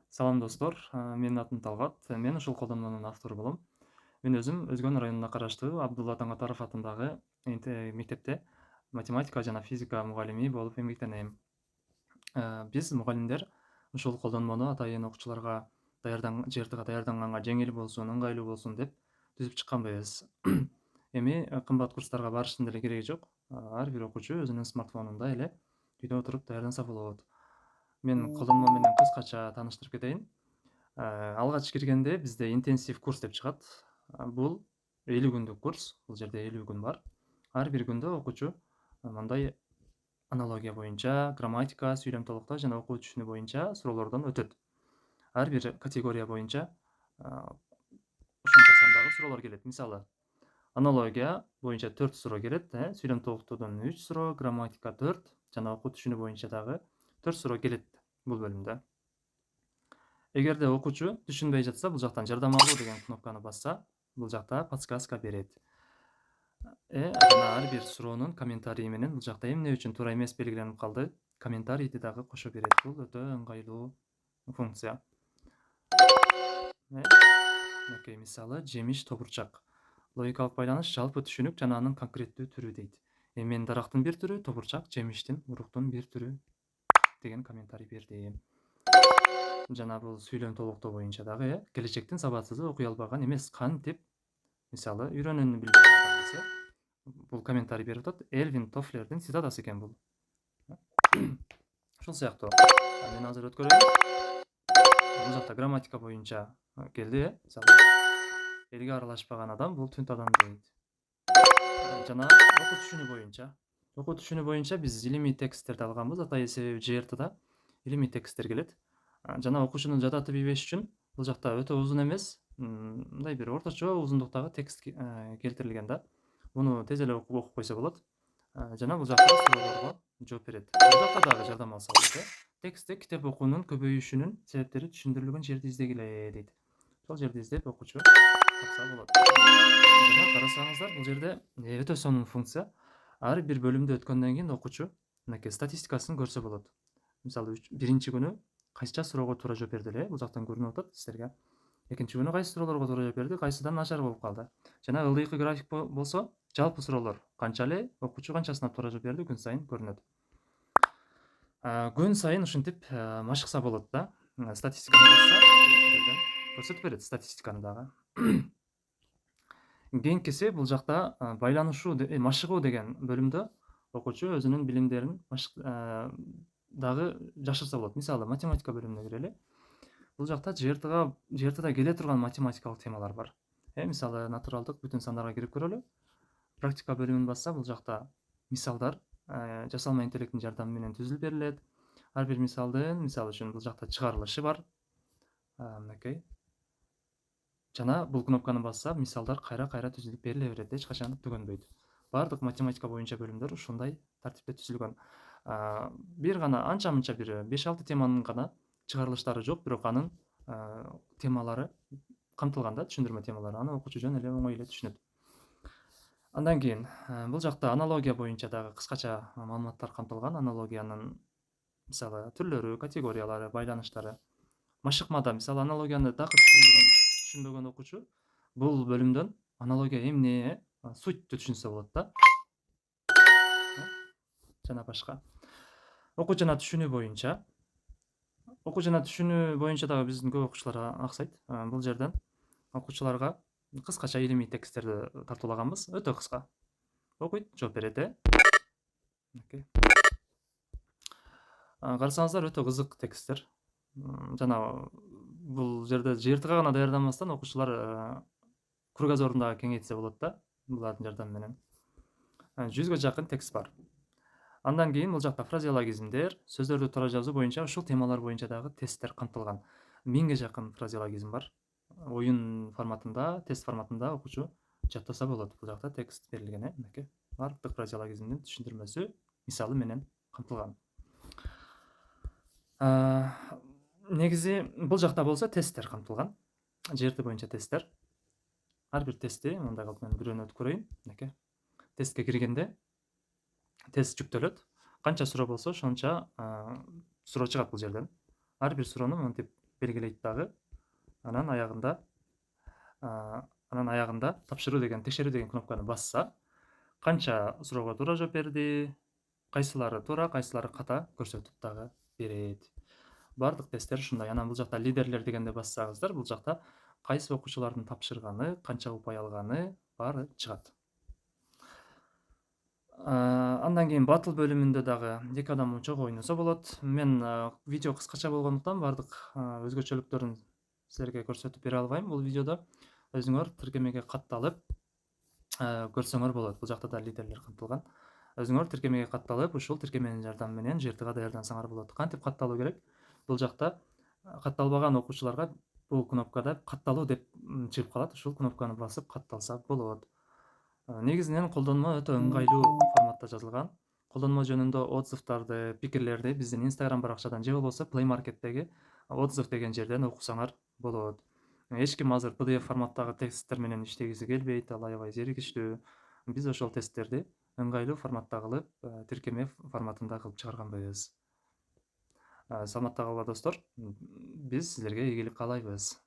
Салам достор, менин атым Талгат. Мен ушул колдонманын автору болом. Мен өзүм Өзгөн районуна караштуу Абдулла Таңатаров атындагы мектепте математика жана физика мугалими болуп эмгектенем. Биз мугалимдер ушул колдонмону атайын окуучуларга ЖРТга даярданганга жеңил болсун, ыңгайлуу болсун деп түзүп чыкканбыз. Эми кымбат курстарга барыштын деле кереги жок. Ар бир окуучу өзүнүн смартфонунда эле үйдө отуруп даярданса болот. Мен колдонмо менен кыскача тааныштырып кетейин. Алгач киргенде бизде интенсив курс деп чыгат. Бул 50 күндүк курс. Бул жерде 50 күн бар. Ар бир күндө окуучу мындай аналогия боюнча, грамматика, сүйлөм толуктоо жана окуу түшүнүү боюнча суроолордон өтөт. Ар бир категория боюнча ушунча сандагы суроолор келет. Мисалы, аналогия боюнча 4 суроо келет, сүйлөм толуктоодон 3 суроо, грамматика 4 жана окуу түшүнүү боюнча дагы 4 суроо келет бул бөлүмдө. Эгерде окуучу түшүнбөй жатса, бул жактан жардам алуу деген кнопканы басса, бул жакта подсказка берет. Жана ар бир суроонун комментарийи менен бул жакта эмне үчүн туура эмес белгиленип калды, комментарийди дагы кошо берет. Бул өтө ыңгайлуу функция. Мынакей мисалы, жемиш тобурчак. Логикалык байланыш жалпы түшүнүк жана анын конкреттүү түрү дейт. Эми дарактын бир түрү тобурчак, жемиштин, уруктун бир түрү деген комментарий берди. Жана бул сүйлөм толуктоо боюнча дагы келечектин сабатсызы окуй албаган эмес, кантип мисалы үйрөнүүнү билбей калган десе, бул комментарий берип атат. Элвин Тофлердин цитатасы экен бул. Ушул сыяктуу. Мен азыр өткөрөйүн. Бул жакта грамматика боюнча келди. Мисалы, элге аралашпаган адам бул түнт адам дейт. Жана окуу түшүнүү боюнча биз илимий тексттерди алганбыз. Атайын себеби ЖРТда илимий тексттер келет. Жана окуучунун жадаты билбеш үчүн бул жакта өтө узун эмес, мындай бир орточо узундуктагы текст келтирилген да. Муну тез эле окуп койсо болот. Жана бул жакта суроолорго жооп берет. Бул жакта дагы жардам алса болот. Текстте китеп окуунун көбөйүшүнүн себептери түшүндүрүлгөн жерди издегиле дейт. Сол жерди издеп окуучу тапса болот. Жана карасаңыздар, бул жерде өтө сонун функция. Ар бир бөлүмдү өткөндөн кийин окуучу мынакей статистикасын көрсө болот. Мисалы, биринчи күнү кайсыча суроого туура жооп берди эле, бул жактан көрүнүп атат силерге. Экинчи күнү кайсы суроолорго туура жооп берди, кайсыдан начар болуп калды. Жана ылдыйкы график болсо, жалпы суроолор канчалык, окуучу канчасына туура жооп берди күн сайын көрүнөт. Күн сайын ушинтип машыкса болот да. Статистиканы басса, көрсөтүп берет статистиканы дагы. Кийинкиси бул жакта байланышуу, машыгуу деген бөлүмдө окуучу өзүнүн билимдерин дагы жашырса болот. Мисалы, математика бөлүмүнө кирели. Бул жакта ЖРТда келе турган математикалык темалар бар. Мисалы, натуралдык бүтүн сандарга кирип көрөлү. Практика бөлүмүн басса, бул жакта мисалдар жасалма интеллекттин жардамы менен түзүлүп берилет. Ар бир мисалдын, мисалы үчүн бул жакта чыгарылышы бар. Мынакей. Жана бул кнопканы басса, мисалдар кайра түзүлүп бериле берет, эч качан түгөнбөйт. Бардык математика боюнча бөлүмдөр ушундай тартипте түзүлгөн. Бир гана анча-мынча бир 5-6 теманын гана чыгарылыштары жок, бирок анын темалары камтылган да, түшүндүрмө темалары. Аны окуучу жөн эле оңой эле түшүнөт. Андан кийин бул жакта аналогия боюнча дагы кыскача маалыматтар камтылган. Аналогиянын мисалы түрлөрү, категориялары, байланыштары. Машыкмада мисалы аналогияны так түшүнбөгөн окуучу бул бөлүмдөн аналогия эмне, сутьту түшүнсө болот да. Жана башка. Окуу жана түшүнүү боюнча дагы биздин көп окуучулар аксайт. Бул жерден окуучуларга кыскача илимий тексттерди тартуулаганбыз. Өтө кыска. Окуйт, жооп берет. Карасаңыздар, өтө кызык тексттер. Жана бул жерде ЖРТга гана даярданбастан окуучулар кругозорун дагы кеңейтсе болот да, булардын жардамы менен. 100га жакын текст бар. Андан кийин бул жакта фразеологизмдер, сөздөрдү туура жазуу боюнча ушул темалар боюнча дагы тесттер камтылган. 1000ге жакын фразеологизм бар. Оюн форматында, тест форматында окуучу жаттаса болот. Бул жакта текст берилген, мынакей. Бардык фразеологизмдин түшүндүрмөсү мисалы менен камтылган. Негизи бул жакта болсо тесттер камтылган. ЖРТ боюнча тесттер. Ар бир тестти мындай кылып мен бирөөнү өткөрөйүн. Мынакей. Тестке киргенде тест жүктөлөт. Канча суроо болсо ошонча суроо чыгат бул жерден. Ар бир суроону мынтип белгилейт дагы. Анан аягында анан аягында тапшыруу деген, текшерүү деген кнопканы басса, канча суроого туура жооп берди, кайсылары туура, кайсылары ката көрсөтүп дагы берет. Бардык тесттер ушундай. Анан бул жакта лидерлер дегенде бассаңыздар, бул жакта кайсы окуучулардын тапшырганы, канча упай алганы баары чыгат. Андан кийин батл бөлүмүндө дагы 2 адам чогуу ойносо болот. Мен видео кыскача болгондуктан бардык өзгөчөлүктөрүн силерге көрсөтүп бере албайм бул видеодо. Өзүңөр тиркемеге катталып көрсөңөр болот. Бул жакта да лидерлер камтылган. Өзүңөр тиркемеге катталып, ушул тиркеменин жардамы менен жртга даярдансаңар болот. Кантип катталуу керек? Бул жакта катталбаган окуучуларга бул кнопкада катталуу деп чыгып калат. Ушул кнопканы басып катталса болот. Негизинен колдонмо өтө ыңгайлуу форматта жазылган. Колдонмо жөнүндө отзывдарды, пикирлерди биздин Instagram баракчадан же болбосо Play Market'теги отзыв деген жерден окусаңар болот. Эч ким азыр PDF форматтагы тесттер менен иштегиси келбейт, ал аябай зеригиштүү. Биз ошол тесттерди ыңгайлуу форматта кылып, тиркеме форматында кылып чыгарганбыз. Саламатта калгыла достор. Биз силерге ийгилик каалайбыз.